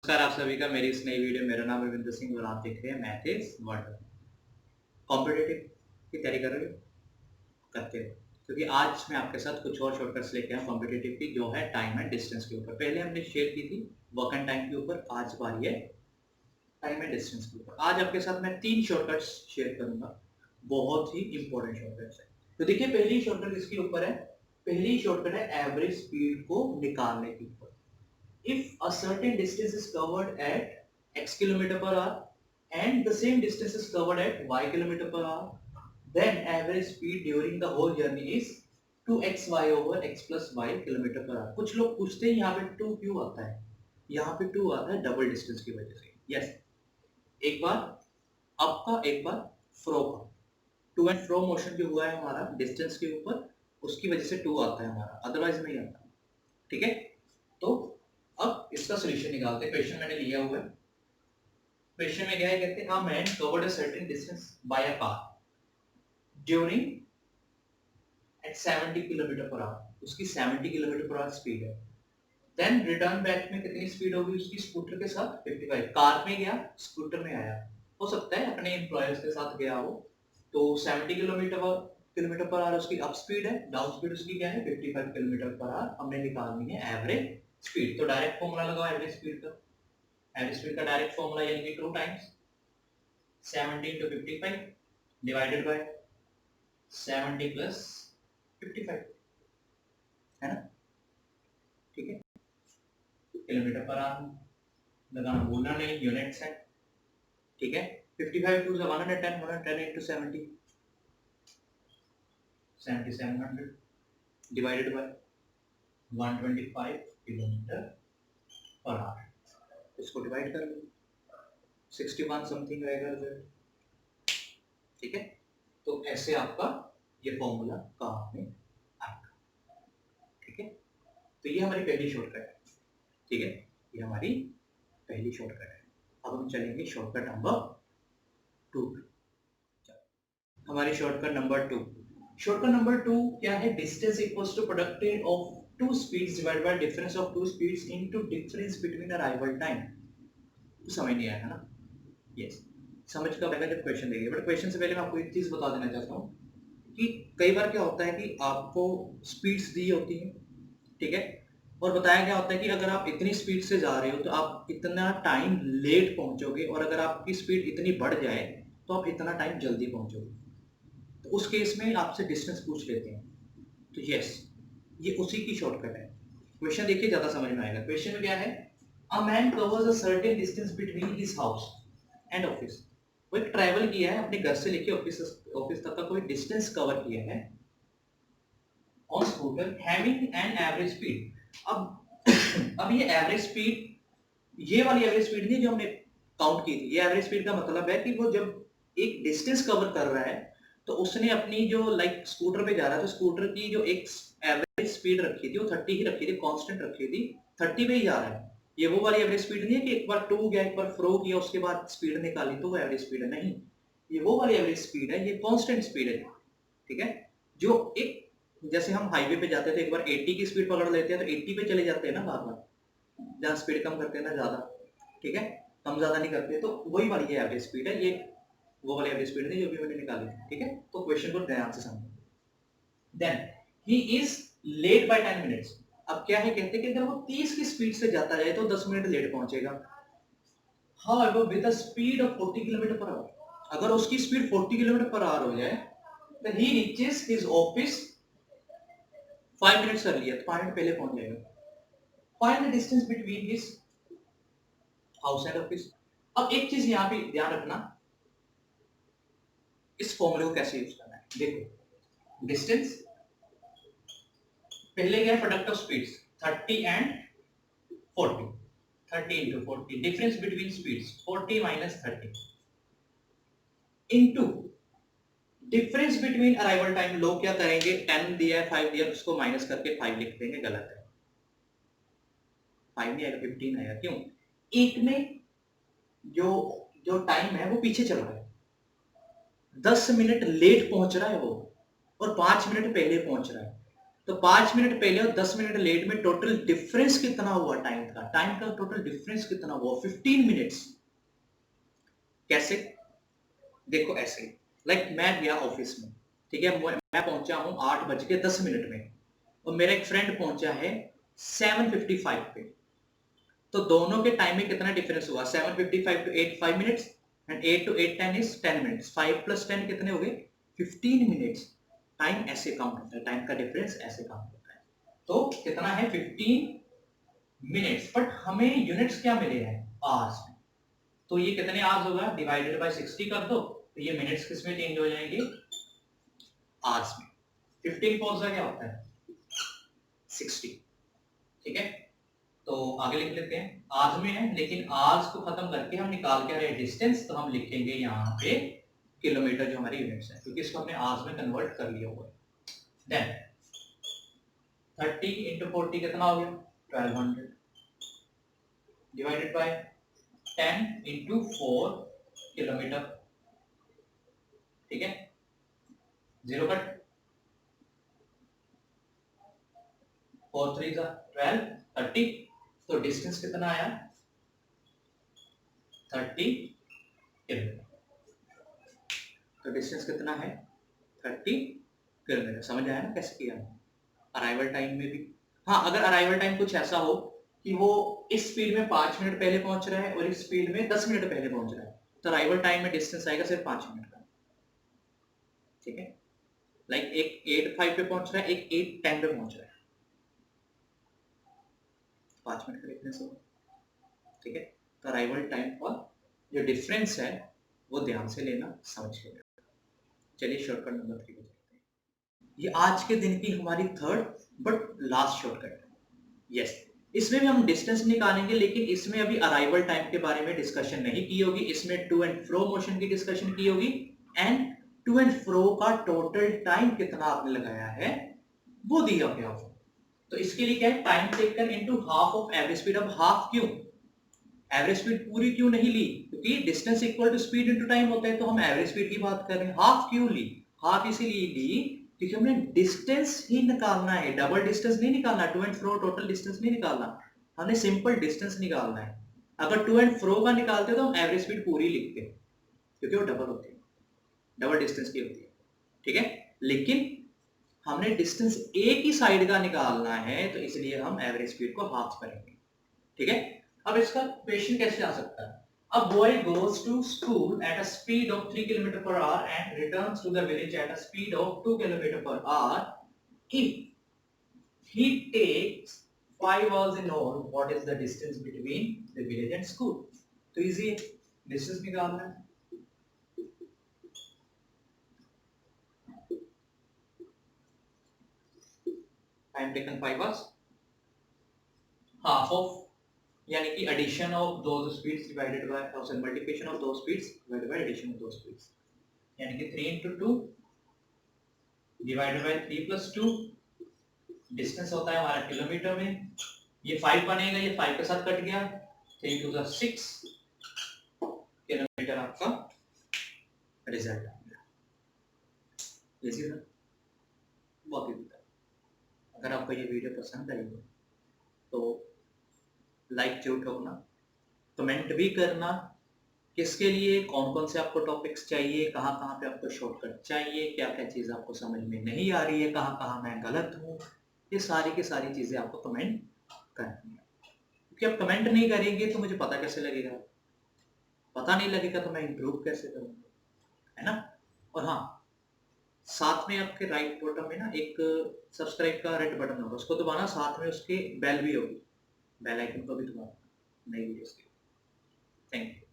नमस्कार आप सभी का मेरी इस नई वीडियो। मेरा नाम रविंद्र सिंह और आप देख रहे हैं मैथ इज वर्ड। कॉम्पिटिटिव की तैयारी कर रहे हो, करते हो, क्योंकि आज मैं आपके साथ कुछ और शॉर्टकट्स लेके आया कॉम्पिटिटिव की, जो है टाइम एंड डिस्टेंस के ऊपर। पहले हमने शेयर की थी वर्क एंड टाइम के ऊपर, आज बारी है टाइम एंड डिस्टेंस के ऊपर। आज आपके साथ मैं 3 शॉर्टकट्स शेयर करूंगा, बहुत ही इंपॉर्टेंट शॉर्टकट्स है। तो देखिए, पहली शॉर्टकट इसके ऊपर है। पहली शॉर्टकट है एवरेज स्पीड को निकालने के ऊपर। If a certain distance is covered at x kilometer per hour and the same distance is covered at y kilometer per hour, then average speed during the whole journey is 2xy over x plus y kilometer per hour। कुछ लोग पूछते हैं यहाँ पे 2 क्यों आता है? यहाँ पे 2 आता है डबल डिस्टेंस की वजह से। यस, एक बार अप का, एक बार फ्रो का। टू एंड फ्रो मोशन जो हुआ है हमारा डिस्टेंस के ऊपर, उसकी वजह से 2 आता है हमारा, अदरवाइज नहीं आता। ठीक है, तो अब इसका सोल्यूशन निकालते हैं। क्वेश्चन मैंने लिया हुआ है। क्वेश्चन में क्या है, कहते हैं a man covered a certain distance by a car during at 70 kilometre per hour. उसकी 70 किलोमीटर पर आवर स्पीड है। देन रिटर्न बैक में कितनी स्पीड होगी उसकी स्कूटर के साथ? 55। कार में गया, स्कूटर में आया। हो सकता है अपने एम्प्लॉयर्स के साथ गया हो, तो 70 किलोमीटर पर आवर उसकी अप स्पीड है, डाउन स्पीड उसकी क्या है? 55 किलोमीटर पर आवर। हमने निकालनी है एवरेज स्पीड। तो डायरेक्ट फॉर्मूला लगाओ एवरेज स्पीड का। एवरेज स्पीड का डायरेक्ट फॉर्मूला यानी कि 2 times 70 into 55 divided by 70 plus 55, है ना? ठीक है, किलोमीटर पर आवर लगाना भूलना नहीं, यूनिट्स है। ठीक है, 55 to 110, 110 into 70 7700 divided by 125 kilometre per hour. इसको डिवाइड कर लो, 61 समथिंग रहेगा रिजल्ट। ठीक है, तो ऐसे आपका ये फॉर्मूला काम में आएगा। ठीक है, तो ये हमारी पहली शॉर्टकट है। ठीक है, ये हमारी पहली शॉर्टकट है। अब हम चलेंगे शॉर्टकट नंबर 2। हमारी शॉर्टकट नंबर 2। शॉर्टकट नंबर 2 क्या है? Distance equals to product of two speeds divided by difference of two speeds into difference between arrival time. तो समझ नहीं आया है ना? यस, समझ कब आएगा? जब क्वेश्चन देंगे। बट क्वेश्चन से पहले मैं आपको एक चीज बता देना चाहता हूँ कि कई बार क्या होता है कि आपको स्पीड्स दी होती है, ठीक है, और बताया गया होता है कि अगर आप इतनी स्पीड से जा रहे हो तो आप इतना टाइम लेट पहुंचोगे, और अगर आपकी स्पीड इतनी बढ़ जाए तो आप इतना टाइम जल्दी पहुंचोगे। तो उस केस में आपसे डिस्टेंस पूछ लेते हैं। तो यस, ये उसी की शॉर्टकट है। क्वेश्चन देखिए, ज्यादा समझ में आएगा। क्वेश्चन में क्या है? A man covers a certain distance between his house and office. वो एक ट्रैवल किया है, अपने घर से लेके ऑफिस तक का कोई डिस्टेंस कवर किया है on scooter having an average speed. अब ये एवरेज स्पीड, ये वाली एवरेज स्पीड नहीं जो हमने काउंट की थी। ये एवरेज स्पीड का मतलब है कि वो जब एक डिस्टेंस कवर कर रहा है तो उसने अपनी जो स्कूटर पे जा रहा है, तो स्कूटर की जो एक एवरेज स्पीड रखी थी वो 30 ही रखी थी, कांस्टेंट रखी थी, 30 पे ही जा रहा है। ये वो वाली एवरेज स्पीड नहीं है कि एक बार 2 गया, एक बार फ्रो किया, उसके बाद स्पीड निकाली तो वो एवरेज स्पीड है। नहीं, ये वो वाली एवरेज स्पीड है, ये कांस्टेंट स्पीड है। ठीक है, जो एक, जैसे हम हाईवे पे जाते थे, एक बार 80 की स्पीड पकड़ लेते हैं तो 80 पे चले जाते हैं ना बार बार, जहाँ स्पीड कम करते हैं ना ज्यादा। ठीक है, कम ज्यादा नहीं करते, तो वही वाली है एवरेज स्पीड है। ये वो वाली एवरेज स्पीड है जो भी मैंने निकाली। ठीक है, तो क्वेश्चन को ध्यान से समझो। Then he is late by 10 minutes. अब क्या है, कहते हैं कि अगर वो 30 की स्पीड से जाता है तो 10 मिनट लेट पहुंचेगा। However with a speed of 40 kilometre per our, अगर उसकी स्पीड 40 किलोमीटर पर आवर हो जाए तो he reaches his office 5 minutes earlier, 5 minute पहले पहुंच जाएगा। Find the distance between his house and office. अब एक चीज यहां पे ध्यान रखना, इस फॉर्मूले को कैसे यूज करना है। देखो, डिस्टेंस पहले क्या है? Product of speeds 30 and 40, 30 into 40, difference between speeds 40 minus 30 into difference between arrival time. लोग क्या करेंगे, 10 दिया है, 5 दिया, उसको माइनस करके 5 लिख देंगे, गलत है। 5 नहीं आएगा, 15 आएगा। क्यों? एक में जो जो टाइम है वो पीछे चल रहा है, 10 मिनट लेट पहुंच रहा है वो, और 5 मिनट पहले पहुंच रहा है। तो 5 मिनट पहले और 10 मिनट लेट में टोटल डिफरेंस कितना हुआ टाइम का टोटल डिफरेंस कितना हुआ 15 मिनट्स। कैसे? देखो ऐसे, लाइक मैं गया ऑफिस में, ठीक है, मैं पहुंचा हूं 8:10 में और मेरा एक फ्रेंड पहुंचा है 7:55 पे, तो दोनों के टाइम में कितना डिफरेंस हुआ? 7:55 to 8 5 minutes and 8 to 8:10 is 10 minutes. 5 + 10 कितने हो गए? 15 मिनट्स। टाइम ऐसे काउंट होता है, टाइम का डिफरेंस ऐसे काउंट होता है। तो कितना है? 15 मिनट्स। बट हमें यूनिट्स क्या मिले हैं? आवर्स में। तो ये कितने आवर्स होगा? डिवाइडेड बाय 60 कर दो, तो ये मिनट्स किस में चेंज हो जाएंगे? आवर्स में। 15 कौन सा क्या होता है? 60। ठीक है, तो आगे लिख लेते हैं। आवर्स में है, लेकिन आवर्स को खत्म करके हम निकाल के रहे डिस्टेंस, तो हम लिखेंगे यहाँ पे किलोमीटर, जो हमारी यूनिट्स है, क्योंकि इसको हमने आवर्स में कन्वर्ट कर लिया हुआ है। देन 30 × 40 कितना हो गया? 1200 डिवाइडेड बाय 10 × 4 किलोमीटर। ठीक है, 0 कट, 4 3 12 30। तो डिस्टेंस कितना आया? 30 किलोमीटर। तो डिस्टेंस कितना है? 30 किलोमीटर। समझ आया ना कैसे किया? अराइवल टाइम में भी, हाँ, अगर अराइवल टाइम कुछ ऐसा हो कि वो इस स्पीड में 5 मिनट पहले पहुंच रहा है और इस स्पीड में 10 मिनट पहले पहुंच रहा है, तो अराइवल टाइम में डिस्टेंस आएगा सिर्फ 5 मिनट का। ठीक है, लाइक एक 8:05 पे पहुंच रहा है, एक 8:10 पे पहुंच रहा है, 5 मिनट का डिफरेंस होगा। ठीक है, तो अराइवल टाइम का जो डिफरेंस है वो ध्यान से लेना, समझ के लेना। चलिए शॉर्टकट नंबर 3 पे चलते हैं। ये आज के दिन की हमारी थर्ड बट लास्ट शॉर्टकट है। यस, इसमें भी हम डिस्टेंस निकालेंगे, लेकिन इसमें अभी अराइवल टाइम के बारे में डिस्कशन नहीं की होगी। इसमें टू एंड फ्रो मोशन की डिस्कशन की होगी, एंड टू एंड फ्रो का टोटल टाइम कितना आपने लगाया है वो दिया गया हो। तो इसके लिए क्या है? Time taken into half of average speed. अब हाफ क्यों? एवरेज स्पीड पूरी क्यों नहीं ली? क्योंकि distance equal to speed into time होता है, तो हम एवरेज स्पीड की बात कर रहे हैं। हाफ क्यों ली? हाफ इसीलिए ली क्योंकि हमने डिस्टेंस ही निकालना है, डबल डिस्टेंस नहीं निकालना, to and fro total distance नहीं निकालना, हमने सिंपल डिस्टेंस निकालना है। अगर टू एंड फ्रो का निकालते तो हम एवरेज स्पीड पूरी लिखते, क्योंकि वो डबल होती है, डबल डिस्टेंस की होती है। ठीक है, लेकिन हमने डिस्टेंस एक ही साइड का निकालना है, तो इसलिए हम एवरेज स्पीड को हाफ करेंगे। ठीक है, अब इसका क्वेश्चन कैसे आ सकता है? A boy goes to school at a speed of 3 km per hour and returns to the village at a speed of 2 km per hour. If he takes 5 hours in all, what is the distance between the village and school? तो easy है, distance निकालना है। Time taken 5 hours, half of, यानी कि addition of those speeds divided by multiplication of those speeds divided by addition of those speeds, यानी कि 3 × 2 divided by 3 + 2। Distance होता है हमारा किलोमीटर में, ये 5 बनेगा, ये 5 के साथ कट गया, 3 × 2 = 6 किलोमीटर आपका रिजल्ट आ गया। इजी ना? बहुत इजी था। अगर आपको ये वीडियो पसंद आई हो तो लाइक जरूर ठोकना, कमेंट भी करना किसके लिए, कौन कौन से आपको टॉपिक्स चाहिए, कहाँ कहाँ पे आपको शॉर्टकट चाहिए, क्या क्या चीज़ आपको समझ में नहीं आ रही है, कहाँ कहाँ मैं गलत हूँ, ये सारी की सारी चीज़ें आपको कमेंट करनी है। क्योंकि आप कमेंट नहीं करेंगे तो मुझे पता कैसे लगेगा? पता नहीं लगेगा तो मैं इम्प्रूव कैसे करूँगा, है ना? और हाँ, साथ में आपके राइट बॉटम में ना एक सब्सक्राइब का रेड बटन होगा, उसको दबाना, साथ में उसके बेल भी होगी, बेल आइकन को भी दबाना नई वीडियोस के लिए। Thank you.